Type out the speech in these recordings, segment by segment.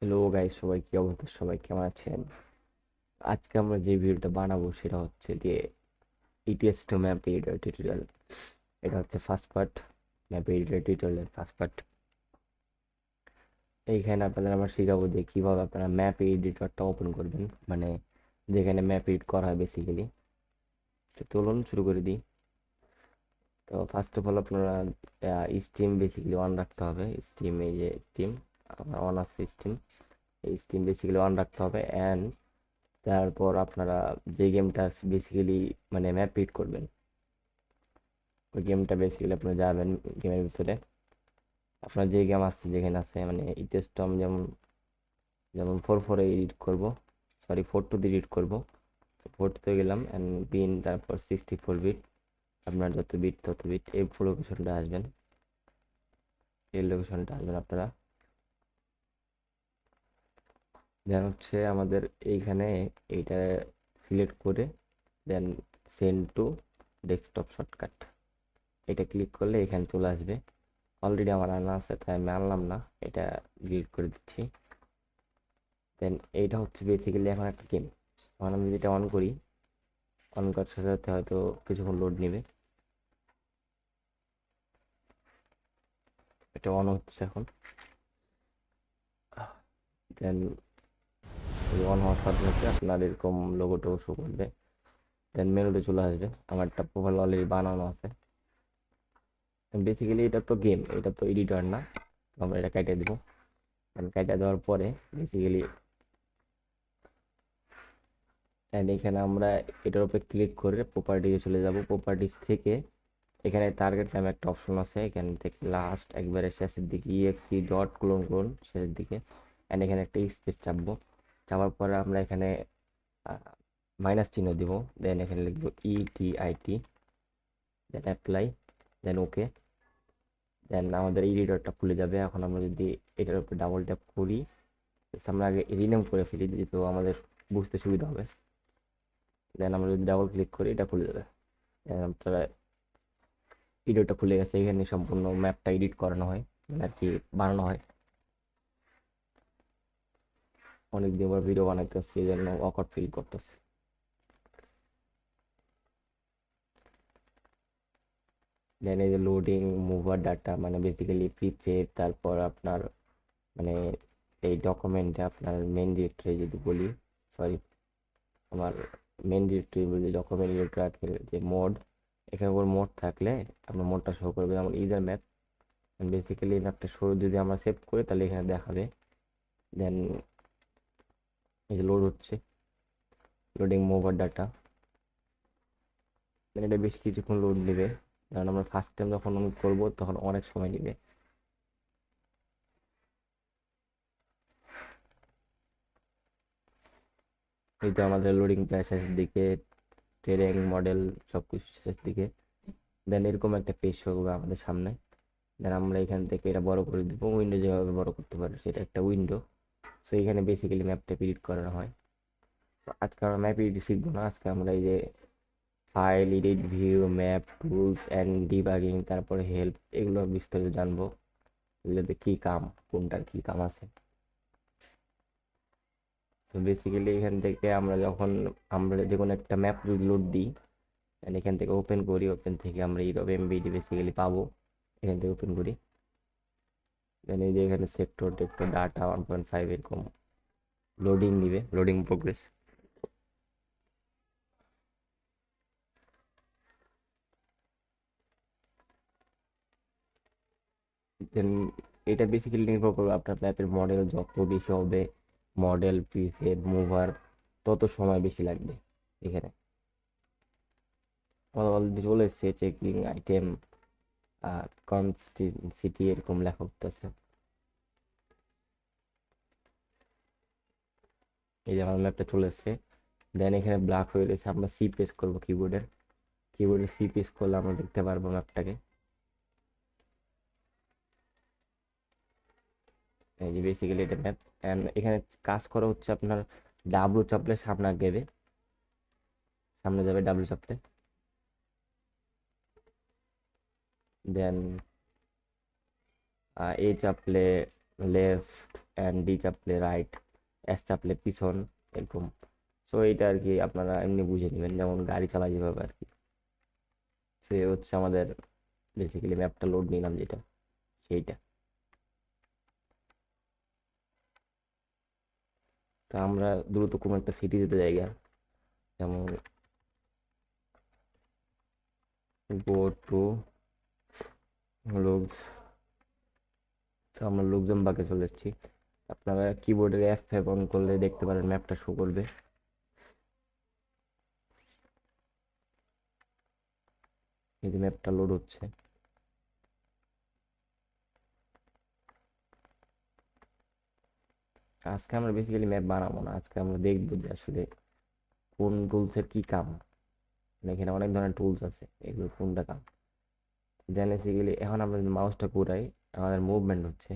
Hello guys, সবাই কি অবস্থা? সবাই কেমন আছেন? আজকে আমরা যে ভিডিওটা বানাবো সেটা হচ্ছে দিয়ে ETS2 ম্যাপ এডিটর টিউটোরিয়াল। এটা হচ্ছে ফার্স্ট পার্ট, ম্যাপ এডিটর টিউটোরিয়ালের ফার্স্ট পার্ট। এইখানে আপনাদের আমরা শেখাবো যে কিভাবে আপনারা ম্যাপ এডিটরটা ওপেন করবেন, মানে যেখানে ম্যাপ এডিট করা হয় বেসিক্যালি। তো চলুন শুরু করে দিই। তো ফার্স্ট অফ অল আপনারা স্টিম বেসিক্যালি অন রাখতে হবে। স্টিম, এই যে স্টিম অন আছে, স্টিম এই স্টিম বেসিক্যালি অন রাখতে হবে। অ্যান্ড তারপর আপনারা যে গেমটা বেসিক্যালি মানে ম্যাপ এডিট করবেন, ওই গেমটা বেসিক্যালি আপনারা যাবেন গেমের ভিতরে। আপনার যে গেম আছে, যেখানে আছে মানে ইটেস্টটা আমি যেমন যেমন 4 এডিট করব, সরি 4 দিয়ে এডিট করব। 4 গেলাম অ্যান্ড বিন, তারপর 64 বিট, আপনার যত বিট তত বিট, এই লোকেশনটা আসবেন, এই লোকেশনটা আসবেন আপনারা। দেন হচ্ছে আমাদের এইখানে এইটা সিলেক্ট করে দেন সেন্ড টু ডেস্কটপ শর্টকাট, এটা ক্লিক করলে এখানে চলে আসবে। অলরেডি আমার আনা আছে তাই আমি আনলাম না, এটা ডিলিট করে দিচ্ছি। দেন এইটা হচ্ছে বেসিক্যালি এখন একটা গেম। এখন আমি যেটা অন করি, অন করার সাথে সাথে হয়তো কিছুক্ষণ লোড নেবে। এটা অন হচ্ছে এখন। দেন অন হওয়ার সাথে সাথে আপনার এরকম লোগোটাও শো করবে। দেন মেনুতে চলে আসবে। আমার একটা প্রোফাইল অলরেডি বানানো আছে। বেসিক্যালি এটা তো গেম, এটা তো এডিটর না, আমরা এটা কেটে দেবো। কেটে দেওয়ার পরে বেসিক্যালি এখানে আমরা এটার উপরে ক্লিক করে প্রপার্টিতে চলে যাব। প্রপার্টিস থেকে এখানে টার্গেট নামে একটা অপশন আছে, এখান থেকে লাস্ট একবারে শেষের দিকে EXE ডট ক্লোন ক্লোন শেষের দিকে, অ্যান্ড এখানে একটা স্পেস চাপবো। চাপার পরে আমরা এখানে মাইনাস চিহ্ন দিব। দেন এখানে লিখবো ETIT, দেন অ্যাপ্লাই, দেন ওকে। দেন আমাদের এডিটরটা খুলে যাবে। এখন আমরা যদি এটার উপরে ডাবল ট্যাপ করি, আমরা আগে রিনেম করে ফেলি যেহেতু আমাদের বুঝতে সুবিধা হবে। দেন আমরা যদি ডাবল ক্লিক করি, এটা খুলে যাবে। আপনারা ভিডিওটা খুলে গেছে, এখানে সম্পূর্ণ ম্যাপটা এডিট করানো হয়, মানে আর কি বানানো হয়। অনেকদিন পর ভিডিও বানাইতেছি, এই জন্য অকওয়ার্ড ফিল করতেছি। দেন এই যে লোডিং মুভার ডাটা, মানে বেসিক্যালি প্রিফেব, তারপর আপনার মানে এই ডকুমেন্টে আপনার মেন ডিরেক্টরি যদি বলি, সরি আমার মেন ডিরেক্টরি বলি, ডকুমেন্ট ডিরেক্টরি যে মোড, এখানে উপর মোড থাকলে আপনার মোডটা শো করবে। যেমন ইউজার ম্যাপ, বেসিক্যালি ম্যাপটা শো যদি আমরা সেভ করি তাহলে এখানে দেখাবে। দেন এই যে লোড হচ্ছে, লোডিং মুভার ডাটা, মানে এটা বেশ কিছুক্ষণ লোড নেবে, কারণ আমরা ফার্স্ট টাইম যখন অন করবো তখন অনেক সময় নেবে। এই তো আমাদের লোডিং প্রায় শেষের দিকে, ট্রেনিং মডেল সব কিছু শেষের দিকে। দেন এরকম একটা পেজ শো করবে আমাদের সামনে। দেন আমরা এখান থেকে এটা বড় করে দিব, উইন্ডো যেভাবে বড় করতে পারে সেটা একটা উইন্ডো। সো এখানে বেসিক্যালি ম্যাপটা এডিট করানো হয়। তো আজকে আমরা ম্যাপ এডিট শিখবো না, আজকে আমরা এই যে file, edit, view, map, tools and debugging, তারপরে হেল্প, এগুলো বিস্তারিত জানবো। এগুলোতে কী কাম, কোনটার কী কাম আছে। সো বেসিক্যালি এখান থেকে আমরা যখন আমরা যে কোনো একটা ম্যাপ যদি লোড দিই, এখান থেকে ওপেন করি, ওপেন থেকে আমরা ইউরোপ এমবিডি বেসিক্যালি পাবো। এখান থেকে ওপেন করি, দেন এই যে এখানে সেক্টর টেক্টর ডাটা 1.5 এরকম লোডিং নিবে, লোডিং প্রোগ্রেস। দেন এটা বেসিক্যালি নির্ভর করবে আপনার ম্যাপের মডেল যত বেশি হবে, মডেল প্রিফেব মুভার তত সময় বেশি লাগবে। এখানে আমার অলরেডি চলে এসছে চেকিং আইটেম কনস্টিটিউন্সিটি এরকম লেখা উঠতেছে। এই যে আমার ম্যাপটা চলে এসছে। দেন এখানে ব্ল্যাক হয়ে রয়েছে, আমরা সি প্রেস করবো কিবোর্ডের, কিবোর্ডে সি প্রেস করলে আমরা দেখতে পারবো ম্যাপটাকে। এই যে বেসিক্যালি এটা ম্যাপ। অ্যান্ড এখানে কাজ করা হচ্ছে আপনার ডাব্লু চাপলে সামনে যাবে, সামনে যাবে ডাব্লু চাপলে। দেন এ চাপলে লেফট, অ্যান্ড ডি চাপলে রাইট, এস চাপলে পিছন, এরকম। সো এইটা আর কি আপনারা এমনি বুঝে নেবেন, যেমন গাড়ি চালায় যেভাবে আর কি। সে হচ্ছে আমাদের বেসিক্যালি ম্যাপটা লোড নিলাম যেটা, সেইটা। তো আমরা দ্রুত কোনো একটা সিটি যেতে জায়গা, যেমন গো টু লুকস, তো আমরা লুক্সেমবার্গে চলে এসেছি। আপনারা কিবোর্ডের F5 অন করলে দেখতে পারেন ম্যাপটা শো করবে। এই যে ম্যাপটা লোড হচ্ছে। আজকে আমরা বেসিক্যালি ম্যাপ বানাবো না, আজকে আমরা দেখবো যে আসলে কোন টুলসের কি কাম। মানে এখানে অনেক ধরনের টুলস আছে, এগুলো কোনটা কাম। দেন বেসিক্যালি এখন আমরা যদি মাউসটা ঘুরাই, আমাদের মুভমেন্ট হচ্ছে।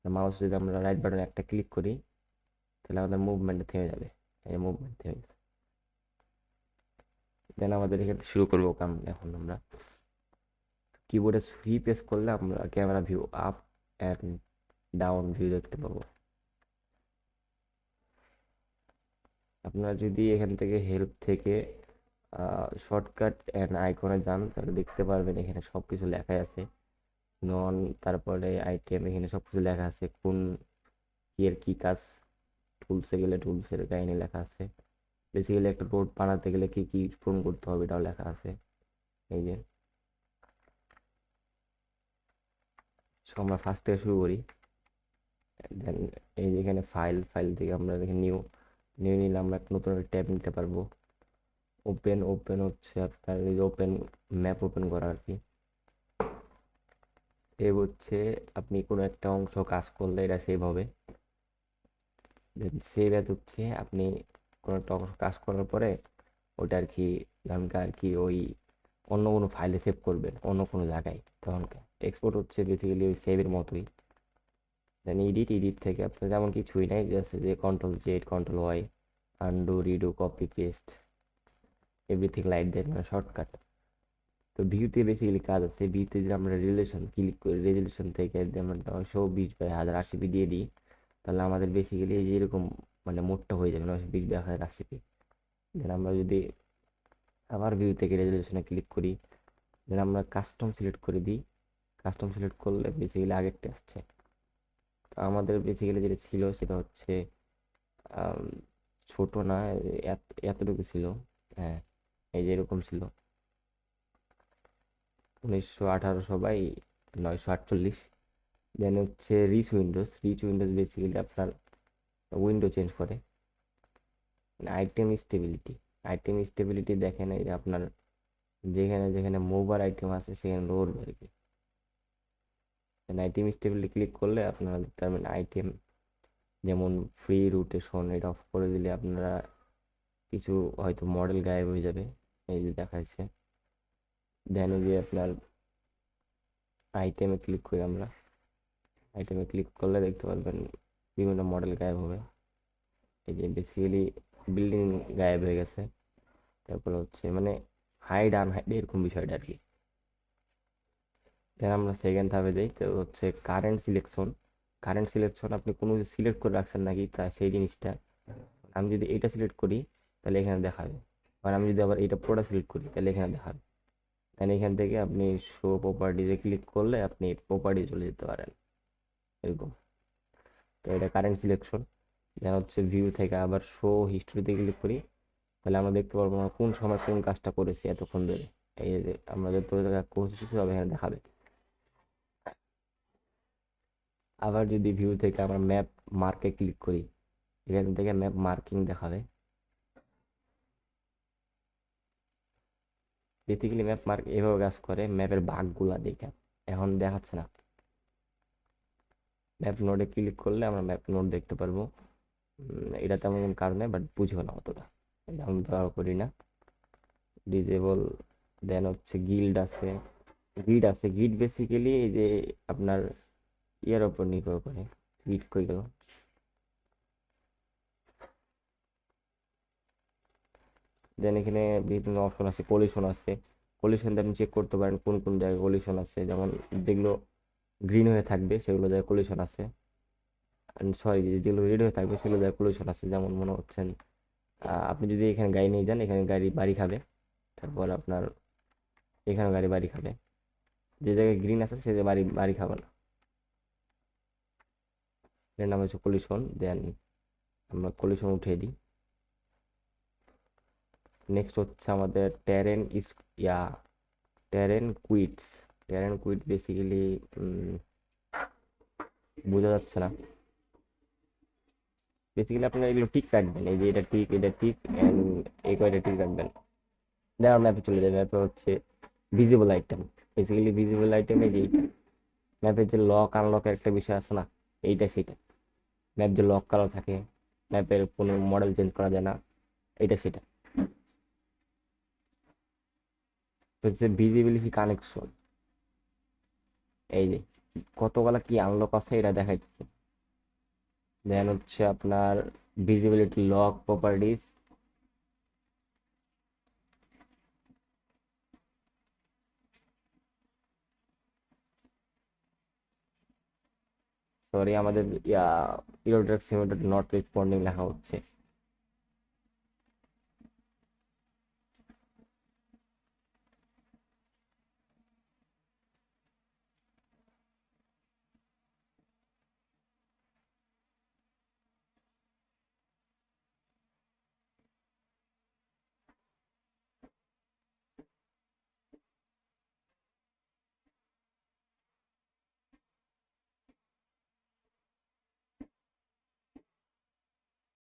মাউস যদি আমরা রাইট বাটন একটা ক্লিক করি, তাহলে আমাদের মুভমেন্টটা থেমে যাবে। এই মুভমেন্ট থেমে গেছে। দেন আমাদের এখানে শুরু করবো কাম। এখন আমরা কিবোর্ডে সি প্রেস করলে আমরা camera view up and down view দেখতে পাবো। আপনারা যদি এখান থেকে হেল্প থেকে শর্টকাট অ্যান্ড আইকনে যান, তাহলে দেখতে পারবেন এখানে সব কিছু লেখাই আছে। নন, তারপরে আইটেম, এখানে সব কিছু লেখা আছে, কোন কি এর কি কাজ। টুলসে গেলে টুলসের কাহিনী লেখা আছে। বেসিক্যালি একটা রোড বানাতে গেলে কি কি পূরণ করতে হবে এটাও লেখা আছে। এই যে আমরা ফার্স্ট থেকে শুরু করি। দেন এই যে এখানে ফাইল, ফাইল থেকে আমরা দেখে নিউ, নিউ নিলে আমরা একটা নতুন ট্যাব নিতে পারবো। ওপেন, ওপেন হচ্ছে আপনার এই যে ওপেন ম্যাপ ওপেন করা আর কি। সেভ হচ্ছে আপনি কোনো একটা অংশ কাজ করলে এটা সেভ হবে। দেন সেভ অ্যাজ হচ্ছে আপনি কোনো একটা অংশ কাজ করার পরে ওটা আর কি তখনকার আর কি ওই অন্য কোনো ফাইলে সেভ করবেন, অন্য কোনো জায়গায় তখনকার। এক্সপোর্ট হচ্ছে বেসিক্যালি ওই সেভের মতোই। দেন এডিট, এডিট থেকে আপনার যেমন কিছুই নাই, জাস্ট যে control Z, control Y, undo, redo, copy, paste, everything like that, মানে শর্টকাট। তো ভিউতে বেসিক্যালি কাজ আছে। ভিউতে যদি আমরা রেজুলেশন ক্লিক করি, রেজুলেশন থেকে যদি আমরা 920/1080p দিয়ে দিই, তাহলে আমাদের বেসিক্যালি এই যে এরকম মানে মোডটা হয়ে যাবে 920/1080p। দেন আমরা যদি আবার ভিউ থেকে রেজুলেশনে ক্লিক করি, দেন আমরা কাস্টম সিলেক্ট করে দিই। কাস্টম সিলেক্ট করলে বেসিক্যালি আগেরটা আসছে। তো আমাদের বেসিক্যালি যেটা ছিল সেটা হচ্ছে আম, ছোট না, এতটুকু ছিল। হ্যাঁ, এই যে এরকম ছিল 1918/948। দেন হচ্ছে rich Windows, rich Windows basically আপনার উইন্ডো চেঞ্জ করে। আইটেম স্টেবিলিটি, আইটেম স্টেবিলিটি দেখেন এই যে আপনার যেখানে যেখানে মোবার আইটেম আছে সেখানে লড়বে আর কি। আইটেম স্টেবিলিটি ক্লিক করলে আপনারা দেখতে পারবেন আইটেম, যেমন ফ্রি রোটেশন এটা অফ করে দিলে আপনারা কিছু হয়তো মডেল গায়েব হয়ে যাবে। এই যে দেখাচ্ছে। দেন এই যে আপনার আইটেমে ক্লিক করি আমরা, আইটেমে ক্লিক করলে দেখতে পারবেন বিভিন্ন মডেল গায়েব হবে। এই যে বেসিক্যালি বিল্ডিং গায়েব হয়ে গেছে। তারপর হচ্ছে মানে হাইড আনহাইড এরকম বিষয়টা আর কি। দেন আমরা সেকেন্ড ধাপে যাই, তো হচ্ছে কারেন্ট সিলেকশন। কারেন্ট সিলেকশন আপনি কোনো কিছু সিলেক্ট করে রাখছেন নাকি তা সেই জিনিসটা। আমি যদি এটা সিলেক্ট করি তাহলে এখানে দেখাবে, আর আমি যদি আবার এটা পুরোটা সিলেক্ট করি তাহলে এখানে দেখাবে। দেন এখান থেকে আপনি শো প্রপার্টিজে ক্লিক করলে আপনি প্রপার্টি চলে যেতে পারেন এরকম। তো এটা কারেন্ট সিলেকশন। দেন হচ্ছে ভিউ থেকে আবার শো হিস্ট্রিতে ক্লিক করি, তাহলে আমরা দেখতে পারবো আমরা কোন সময় কোন কাজটা করেছি এতক্ষণ ধরে। এই যে আমরা যত জায়গায় করছি সব এখানে দেখাবে। আবার যদি ভিউ থেকে আমরা ম্যাপ মার্কে ক্লিক করি, এখান থেকে ম্যাপ মার্কিং দেখাবে। বেসিক্যালি ম্যাপ মার্ক এভাবে কাজ করে, ম্যাপের ভাগগুলা দেখে এখন দেখাচ্ছে না। ম্যাপ নোডে ক্লিক করলে আমরা ম্যাপ নোড দেখতে পারবো। এটা তেমন কোনো কাজ নেই, বাট বুঝবো না অতটা, এটা আমি ব্যবহার করি না। ডিজেবল। দেন হচ্ছে গিল্ড আছে, গিড আছে। গিড বেসিক্যালি এই যে আপনার ইয়ার ওপর নির্ভর করে। গিড কই গেল? দেন এখানে বিভিন্ন অপশন আছে, কলিশন আছে। কলিশন দিয়ে আপনি চেক করতে পারেন কোন কোন জায়গায় কলিশন আছে, যেমন যেগুলো গ্রিন হয়ে থাকবে সেগুলো জায়গায় কলিশন আছে। সরি, যেগুলো রেডি হয়ে থাকবে সেগুলো দেওয়ার পলিউশন আছে, যেমন মনে হচ্ছেন আপনি যদি এখানে গাড়ি নিয়ে যান, এখানে গাড়ি বাড়ি খাবে, তারপর আপনার এখানে গাড়ি বাড়ি খাবে, যে জায়গায় গ্রিন আছে সে জায়গায় বাড়ি বাড়ি খাবে না, এর নাম হচ্ছে পলিউশন। দেন আমরা পলিউশন উঠিয়ে দিই। নেক্সট হচ্ছে আমাদের টেরেন ইস ইয়া terrain quits. Terrain quit basically বোঝা যাচ্ছে না। বেসিক্যালি আপনারা এগুলো ঠিক রাখবেন, এই যে এটা ঠিক, এটা ঠিক, অ্যান্ড এই কয়টা ঠিক রাখবেন। দেন ম্যাপে চলে যায়। ম্যাপে হচ্ছে visible item. Basically visible item এই যে এইটা, ম্যাপের যে লক আনলকের একটা বিষয় আছে না, এইটা সেটা। ম্যাপ যে লক করা থাকে, ম্যাপের কোনো মডেল চেঞ্জ করা যায় না, এইটা সেটা হচ্ছে ভিজিবিলিটি কানেকশন। এই যে কতগুলা কি আনলক আছে এটা দেখাইতেছে। দেন হচ্ছে আপনার ভিজিবিলিটি লক প্রপার্টিজ। সরি, আমাদের ইরোডাক্ট সিমিটার নট রেসপন্ডিং লেখা হচ্ছে।